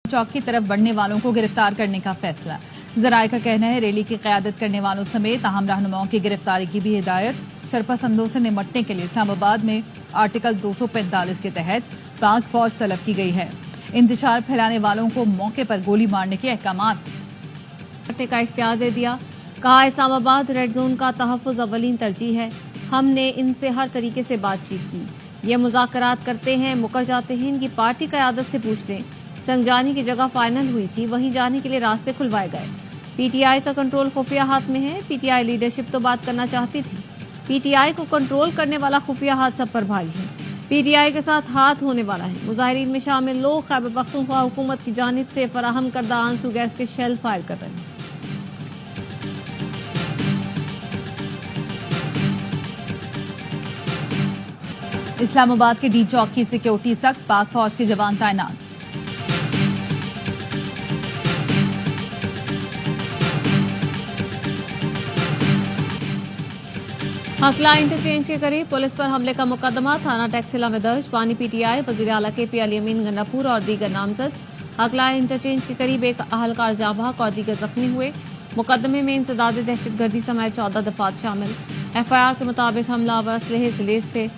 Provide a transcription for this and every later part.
चौक की तरफ बढ़ने वालों को गिरफ्तार करने का फैसला। जराये का कहना है रैली की क़यादत करने वालों समेत अहम रहनुमाओं की गिरफ्तारी की भी हिदायत। शरपसंदों से निमटने के लिए इस्लामाबाद में आर्टिकल 245 के तहत पाक फौज तलब की गई है। इंतशार फैलाने वालों को मौके पर गोली मारने के अहकामात का इख्तियार दे दिया। कहा इस्लामाबाद रेड जोन का तहफ़्फ़ुज़ अव्वलीन तरजीह है। हमने इनसे हर तरीके से बातचीत की। ये मुज़ाकरात करते हैं, मुकर जाते हैं। इनकी पार्टी क़यादत से पूछ लें। संगजानी की जगह फाइनल हुई थी, वहीं जाने के लिए रास्ते खुलवाए गए। पीटीआई का कंट्रोल खुफिया हाथ में है। पीटीआई लीडरशिप तो बात करना चाहती थी। पीटीआई को कंट्रोल करने वाला खुफिया हाथ सब पर भारी है। पीटीआई के साथ हाथ होने वाला है। मुजाहिरीन में शामिल लोग खैबर पख्तूनख्वा हुकूमत की जानिब से फराहम करदा आंसू गैस के शेल फायर कर रहे हैं। इस्लामाबाद के डी चौक की सिक्योरिटी सख्त, पाक फौज के जवान तैनात। हकला इंटरचेंज के करीब पुलिस पर हमले का मुकदमा थाना टैक्सिला में दर्ज। बानी पीटीआई, वजीर आला के पी अली अमीन गंडापुर और दीगर नामजद। हकला इंटरचेंज के करीब एक अहलकार जाँ बहक और दीगर जख्मी हुए। मुकदमे में इंसदाद दहशतगर्दी समेत 14 दफात शामिल। एफआईआर के मुताबिक हमलावर असलहे से लैस थे।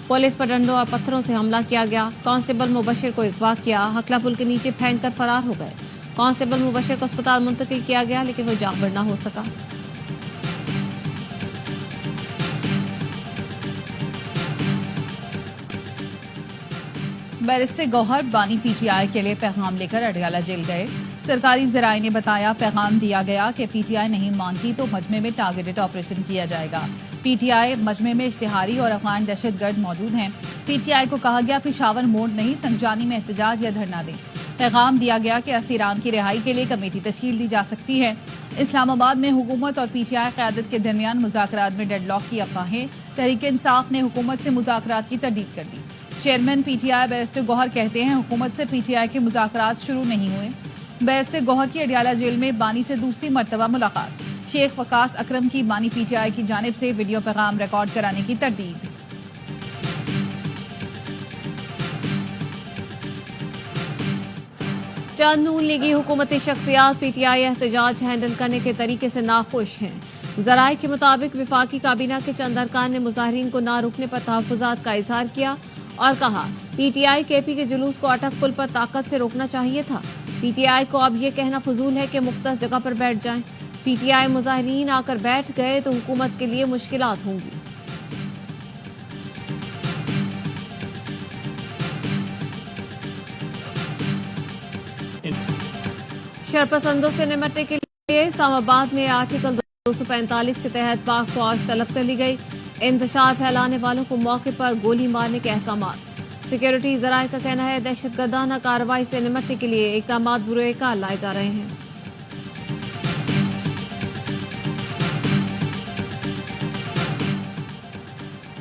पुलिस पर डंडों और पत्थरों से हमला किया गया। कांस्टेबल मुबशिर को अगवा किया, हकला पुल के नीचे फेंक कर फरार हो गए। कांस्टेबल मुबशिर को अस्पताल मुंतकिल किया गया, लेकिन वो जांबर न हो सका। बैरिस्टर गौहर बानी पीटीआई के लिए पैगाम लेकर अडयाला जेल गए। सरकारी जराये ने बताया पैगाम दिया गया कि पीटीआई नहीं मानती तो मजमे में टारगेटेड ऑपरेशन किया जाएगा। पीटीआई मजमे में इश्तिहारी और अफगान दहशतगर्द मौजूद हैं। पीटीआई को कहा गया पेशावर मोड़ नहीं, संगजानी में एहतजाज या धरना दें। पैगाम दिया गया कि असीरान की रिहाई के लिए कमेटी तश्कील दी जा सकती है। इस्लामाबाद में हुकूमत और पीटीआई क़यादत के दरमियान मुज़ाकरात में डेडलॉक की अफवाहें। तहरीक इंसाफ ने हुकूमत से मुज़ाकरात की तरदीद कर दी। चेयरमैन पीटीआई बैरिस्टर गौहर कहते हैं हुकूमत से पीटीआई के मुज़ाकरात शुरू नहीं हुए। बैरिस्टर गौहर की अडयाला जेल में बानी से दूसरी मरतबा मुलाकात। शेख वकास अकरम की बानी पीटीआई की जानिब से वीडियो पैगाम रिकॉर्ड कराने की तरदीद। चंद नून लीगी हुकूमती शख्सियात पीटीआई एहतजाज हैंडल करने के तरीके से नाखुश हैं। जराये के मुताबिक विफाकी काबीना के चंद अरकान ने मुजाहिरीन को ना रुकने पर तहफ़्फ़ुज़ात का इज़हार किया और कहा पीटीआई केपी के जुलूस को अटक पुल पर ताकत से रोकना चाहिए था। पीटीआई को अब ये कहना फजूल है कि मुख्तस जगह पर बैठ जाएं। पीटीआई मुजाहिरीन आकर बैठ गए तो हुकूमत के लिए मुश्किलात होंगी। शरपसंदों से निमटने के लिए इस्लामाबाद में आर्टिकल 245 के तहत पाक फौज तलब कर ली गई। इंतशार फैलाने वालों को मौके पर गोली मारने के अहकामात। सिक्योरिटी जराये का कहना है दहशतगर्दाना कार्रवाई से निमटने के लिए इक़दामात बुरे कार लाए जा रहे हैं।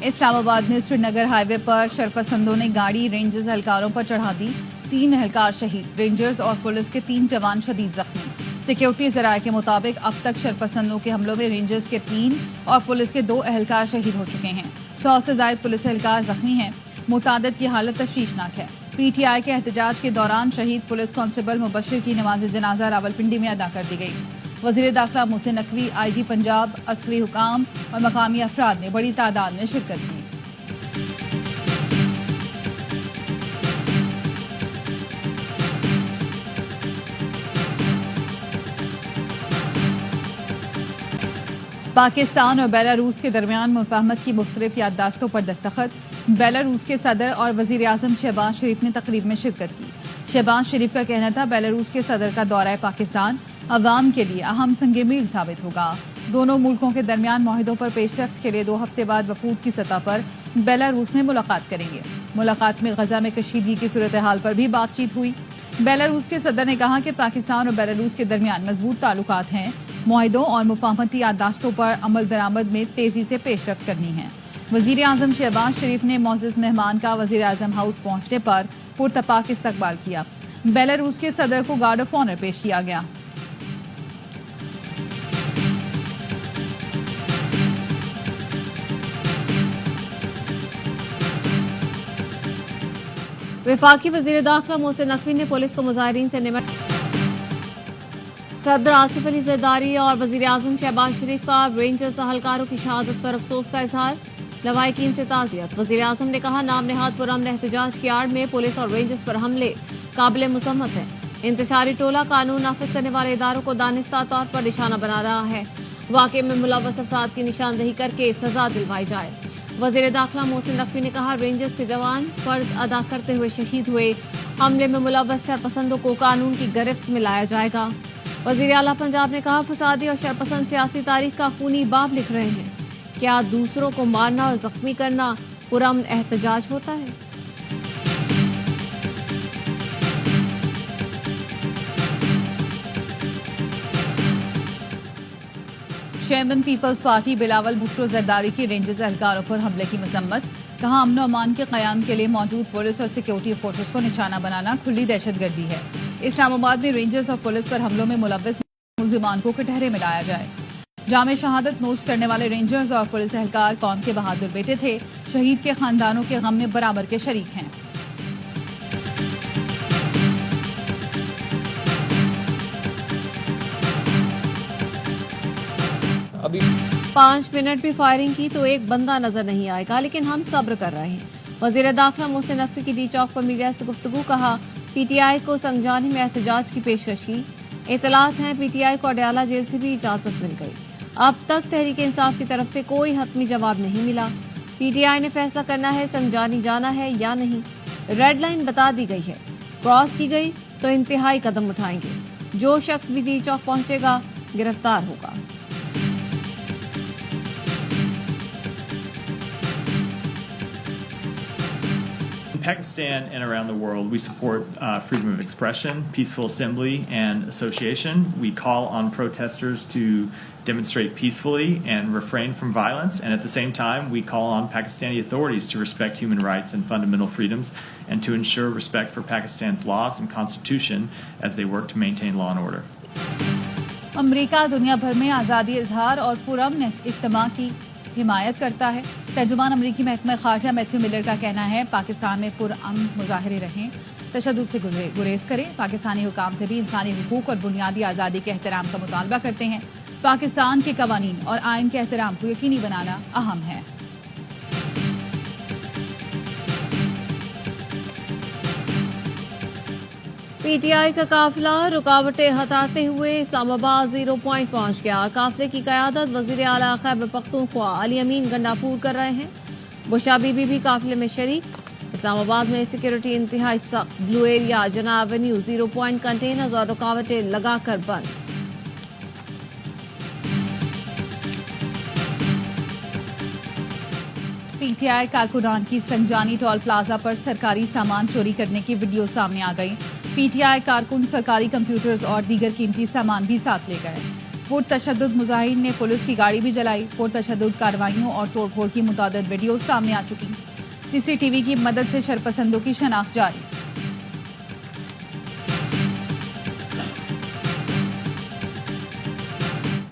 इस्लामाबाद में श्रीनगर हाईवे पर शरपसंदों ने गाड़ी रेंजर्स एहलकारों पर चढ़ा दी। 3 एहलकार शहीद, रेंजर्स और पुलिस के 3 जवान शदीद जख्मी। सिक्योरिटी जराये के मुताबिक अब तक शरपसंदों के हमलों में रेंजर्स के 3 और पुलिस के 2 एहलकार शहीद हो चुके हैं। 100 से ज्यादा पुलिस एहलकार जख्मी हैं। मुतादिद की हालत तशवीशनाक है। पीटीआई के एहतजाज के दौरान शहीद पुलिस कांस्टेबल मुबशिर की नमाज जनाजा रावलपिंडी में अदा कर दी गई। वजीर दाखिला मोहसिन नकवी, आईजी पंजाब, अस्करी हुकाम और मकामी अफराद ने बड़ी तादाद में शिरकत की। पाकिस्तान और बेलारूस के दरमियान मुफाहमत की मुख्तलिफ याददाश्तों पर दस्तखत। बेलारूस के सदर और वजीर आजम शहबाज शरीफ ने तकरीब में शिरकत की। शहबाज शरीफ का कहना था बेलारूस के सदर का दौरा पाकिस्तान अवाम के लिए अहम संग मील साबित होगा। दोनों मुल्कों के दरमियान मुआहिदों पर पेशरफ्त के लिए 2 हफ्ते बाद वफूद की सतह पर बेलारूस में मुलाकात करेंगे। मुलाकात में गजा में कशीदगी की सूरत हाल पर भी बातचीत हुई। बेलारूस के सदर ने कहा कि पाकिस्तान और बेलारूस के दरमियान मजबूत ताल्लुकात हैं। मुआहिदों और मुफाहमती याददाश्तों पर अमल दरामद में तेजी से पेशरफ्त करनी है। वजीर आजम शहबाज शरीफ ने मोअज़्ज़ज़ मेहमान का वजीर आजम हाउस पहुंचने पर पुरतपाक इस्तकबाल किया। बेलारूस के सदर को गार्ड ऑफ ऑनर पेश किया गया। वफाकी वजीर दाखिला मोहसिन नकवी ने पुलिस को मुजाहिरीन से निमट सदर आसिफ अली जरदारी और वजीर आजम शहबाज शरीफ का रेंजर्स अहलकारों की शहादत पर अफसोस का इजहार, लवाहिकीन से ताज़ियत। वजीर आजम ने कहा, नाम नेहाद पुरअमन एहतजाज की आड़ में पुलिस और रेंजर्स पर हमले काबिल मुसम्मत है। इंतशारी टोला कानून नाफिज करने वाले इदारों को दानिस्ता तौर पर निशाना बना रहा है। वाक़े में मुलव्वस अफराद की निशानदही करके सजा दिलवाई जाए। वजीर दाखिला मोहसिन नकवी ने कहा, रेंजर्स के जवान फर्ज अदा करते हुए शहीद हुए। हमले में मुलव्वस शरपसंदों को कानून की गिरफ्त में लाया जाएगा। वजीर आला पंजाब ने कहा, फसादी और शरपसंद सियासी तारीख का खूनी बाब लिख रहे हैं। क्या दूसरों को मारना और जख्मी करना पुरअमन एहतजाज होता है? चेयरमैन पीपल्स पार्टी बिलावल भुट्टो जरदारी की रेंजर्स एहलकारों पर हमले की मजम्मत। कहा, अमन अमान के कयाम के लिए मौजूद पुलिस और सिक्योरिटी फोर्सेस को निशाना बनाना खुली दहशतगर्दी है। इस्लामाबाद में रेंजर्स और पुलिस पर हमलों में मुलव्वस मुल्जिमान को कटहरे में लाया जाए। जामे शहादत नोश करने वाले रेंजर्स और पुलिस एहलकार कौम के बहादुर बेटे थे। शहीद के खानदानों के गम में बराबर के शरीक हैं। अभी 5 मिनट भी फायरिंग की तो एक बंदा नजर नहीं आएगा, लेकिन हम सब्र कर रहे हैं। वजीर दाखिला मोहसिन नकवी की डी चौक पर मीडिया से गुफ्तगू। कहा, पीटीआई को संगजानी में एहतजाज की पेशकश की। इतलात हैं पीटीआई को अडयाला जेल से भी इजाजत मिल गई। अब तक तहरीक इंसाफ की तरफ से कोई हतमी जवाब नहीं मिला। पीटीआई ने फैसला करना है संगजानी जाना है या नहीं। रेड लाइन बता दी गई है, क्रॉस की गई तो इंतहाई कदम उठाएंगे। जो शख्स भी डी चौक पहुंचेगा गिरफ्तार होगा। Pakistan and around the world, we support freedom of expression, peaceful assembly, and association. We call on protesters to demonstrate peacefully and refrain from violence. And at the same time, we call on Pakistani authorities to respect human rights and fundamental freedoms and to ensure respect for Pakistan's laws and constitution as they work to maintain law and order. अमरीका दुनिया भर में आज़ादी इजहार और पुरअमन इज्तिमा की हिमायत करता है। तर्जुमान अमरीकी महकमा खारजा मैथ्यू मिलर का कहना है, पाकिस्तान में पुरअमन मुजाहरे रहें, तशद्दुद से गुरेज करें। पाकिस्तानी हुकाम से भी इंसानी हुकूक और बुनियादी आज़ादी के एहतराम का मुतालबा करते हैं। पाकिस्तान के कवानीन और आइन के एहतराम को यकीनी बनाना अहम है। पीटीआई का काफिला रुकावटें हटाते हुए इस्लामाबाद 0 पॉइंट पहुंच गया। काफिले की क़यादत वज़ीर आला खैबर पख्तूनख्वा अली अमीन गंडापुर कर रहे हैं। बुशा बीबी भी काफिले में शरीक। इस्लामाबाद में सिक्योरिटी इंतहाई सख्त। ब्लू एरिया, जना एवेन्यू, 0 पॉइंट कंटेनर्स और रुकावटें लगाकर बंद। पीटीआई कारकुनान की संजानी टोल प्लाजा पर सरकारी सामान चोरी करने की वीडियो सामने आ गई। पीटीआई कारकुन सरकारी कंप्यूटर्स और दीगर कीमती सामान भी साथ ले गए। पुरतशद्दुद मुजाहिरीन ने पुलिस की गाड़ी भी जलाई। पुरतशद्दुद कार्रवाइयों और तोड़फोड़ की मुतादिद वीडियो सामने आ चुकी। सीसीटीवी की मदद से शरपसंदों की शनाख्त जारी।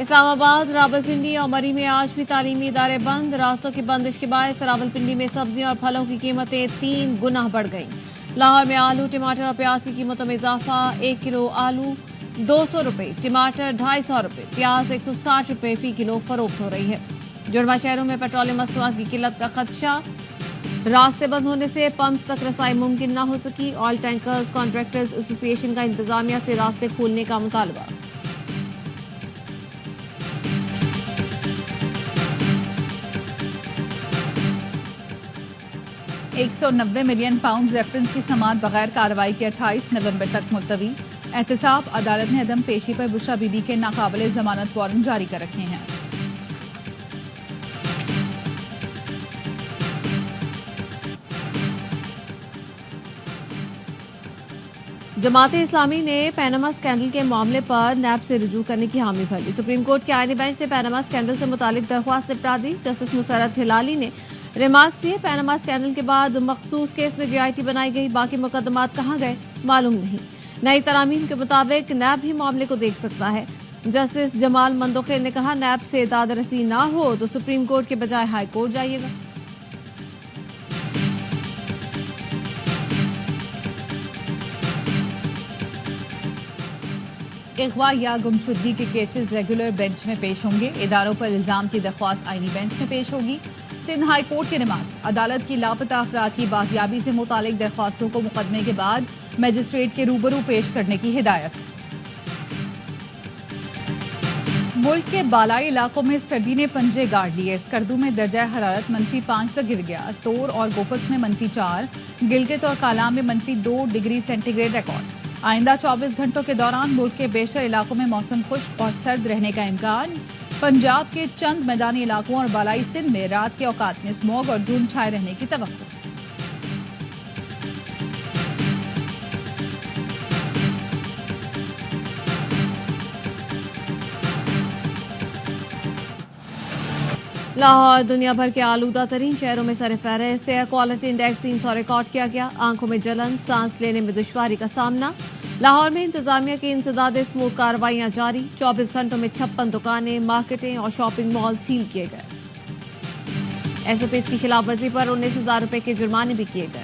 इस्लामाबाद, रावलपिंडी और मरी में आज भी तालीमी इदारे बंद। रास्तों की बंदिश के बायस रावलपिंडी में सब्जियों और फलों की कीमतें 3 गुना बढ़ गईं। लाहौर में आलू, टमाटर और प्याज की कीमतों में इजाफा। 1 किलो आलू 200 रुपए, टमाटर 250 रुपए, प्याज 160 रुपए फी किलो फरोख्त हो रही है। जुड़वा शहरों में पेट्रोलियम मसनूआत की किल्लत का खदशा। रास्ते बंद होने से पंप्स तक रसाई मुमकिन न हो सकी। ऑयल टैंकर्स कॉन्ट्रैक्टर्स एसोसिएशन का इंतजामिया से रास्ते खोलने का मुतालबा। £190 मिलियन रेफरेंस की समाअत बगैर कार्रवाई के 28 नवंबर तक मुलतवी। एहतसाब, अदालत ने अदम पेशी पर बुशरा बीबी के नाकाबिले जमानत वारंट जारी कर रखे हैं। जमात इस्लामी ने पैनामा स्कैंडल के मामले पर नैब से रुजू करने की हामी भर ली। सुप्रीम कोर्ट के आईनी बेंच ने पैनामा स्कैंडल से मुतालिक दरख्वास्त निपटा दी। जस्टिस मुसरत हिलाली ने रिमार्क्स दिए, पैनामा स्कैंडल के बाद मखसूस केस में जीआईटी बनाई गई, बाकी मुकदमात कहां गए मालूम नहीं। नई तरामीम के मुताबिक नैब भी मामले को देख सकता है। जस्टिस जमाल मंदोखेर ने कहा, नैब से दादरसी ना हो तो सुप्रीम कोर्ट के बजाय हाई कोर्ट जाइएगा। اغوا یا گمشدگی کے کیسز ریگولر بینچ میں پیش ہوں گے. اداروں پر الزام کی درخواست آئینی بینچ میں پیش ہوگی. سندھ ہائی کورٹ کی نماز عدالت کی لاپتہ افراد کی بازیابی سے متعلق درخواستوں کو مقدمے کے بعد مجسٹریٹ کے روبرو پیش کرنے کی ہدایت. ملک کے بالائی علاقوں میں سردی نے پنجے گاڑ لیے. اسکردو میں درجہ حرارت -5 تک گر گیا. استور اور گوپس میں -4، گلگت اور کالام میں -2 ڈگری سینٹی گریڈ ریکارڈ. آئندہ 24 گھنٹوں کے دوران ملک کے بیشتر علاقوں میں موسم خشک اور سرد رہنے کا امکان. پنجاب کے چند میدانی علاقوں اور بالائی سندھ میں رات کے اوقات میں اسموگ اور دھند چھائے رہنے کی توقع. لاہور دنیا بھر کے آلودہ ترین شہروں میں سر فہرست ہے. کوالٹی انڈیکس 300 ریکارڈ کیا گیا. آنکھوں میں جلن، سانس لینے میں دشواری کا سامنا. لاہور میں انتظامیہ کی انسداد اسموتھ کارروائیاں جاری. 24 گھنٹوں میں 56 دکانیں، مارکیٹیں اور شاپنگ مال سیل کیے گئے. SOPs کی خلاف ورزی پر 19,000 روپے کے جرمانے بھی کیے گئے.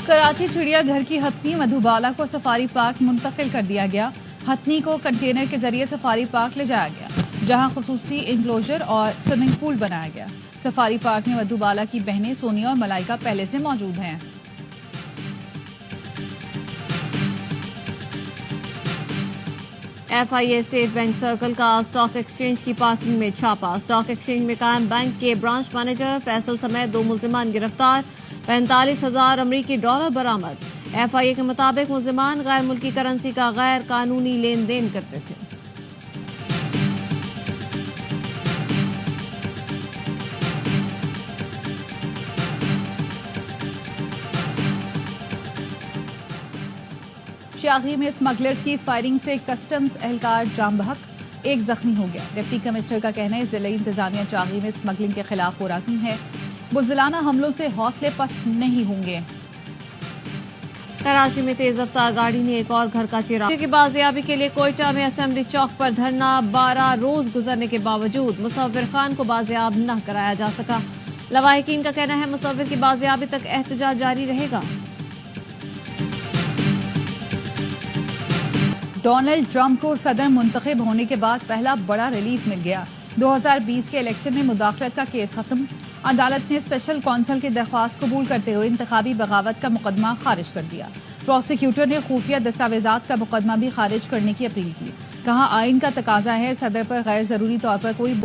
کراچی چڑیا گھر کی ہتھنی مدھوبالا کو سفاری پارک منتقل کر دیا گیا. ہتھنی کو کنٹینر کے ذریعے سفاری پارک لے جایا گیا، جہاں خصوصی انکلوژر اور سوئمنگ پول بنایا گیا. سفاری پارک میں مدھوبالا کی بہنیں سونیا اور ملائکہ پہلے سے موجود ہیں. FIA اسٹیٹ بینک سرکل کا اسٹاک ایکسچینج کی پارکنگ میں چھاپا. اسٹاک ایکسچینج میں قائم بینک کے برانچ مینیجر فیصل سمیت 2 ملزمان گرفتار. 45,000 امریکی ڈالر برآمد. FIA کے مطابق ملزمان غیر ملکی کرنسی کا غیر قانونی لین دین کرتے تھے. شاغی میں اسمگلرز کی فائرنگ سے کسٹمز اہلکار جام بحق، ایک زخمی ہو گیا. ڈپٹی کمشنر کا کہنا ہے ضلعی انتظامیہ چاغی میں اسمگلنگ کے خلاف پرعزم ہے. بزدلانہ حملوں سے حوصلے پست نہیں ہوں گے. کراچی میں تیز رفتار گاڑی نے ایک اور گھر کا چراغ کی بازیابی کے لیے کوئٹہ میں اسمبلی چوک پر دھرنا. 12 روز گزرنے کے باوجود مصور خان کو بازیاب نہ کرایا جا سکا. لواحقین کا کہنا ہے مصور کی بازیابی تک احتجاج جاری رہے گا. ڈونلڈ ٹرمپ کو صدر منتخب ہونے کے بعد پہلا بڑا ریلیف مل گیا. 2020 کے الیکشن میں مداخلت کا کیس ختم. عدالت نے اسپیشل کونسل کی درخواست قبول کرتے ہوئے انتخابی بغاوت کا مقدمہ خارج کر دیا. پروسیکیوٹر نے خفیہ دستاویزات کا مقدمہ بھی خارج کرنے کی اپیل کی. کہا آئین کا تقاضا ہے صدر پر غیر ضروری طور پر کوئی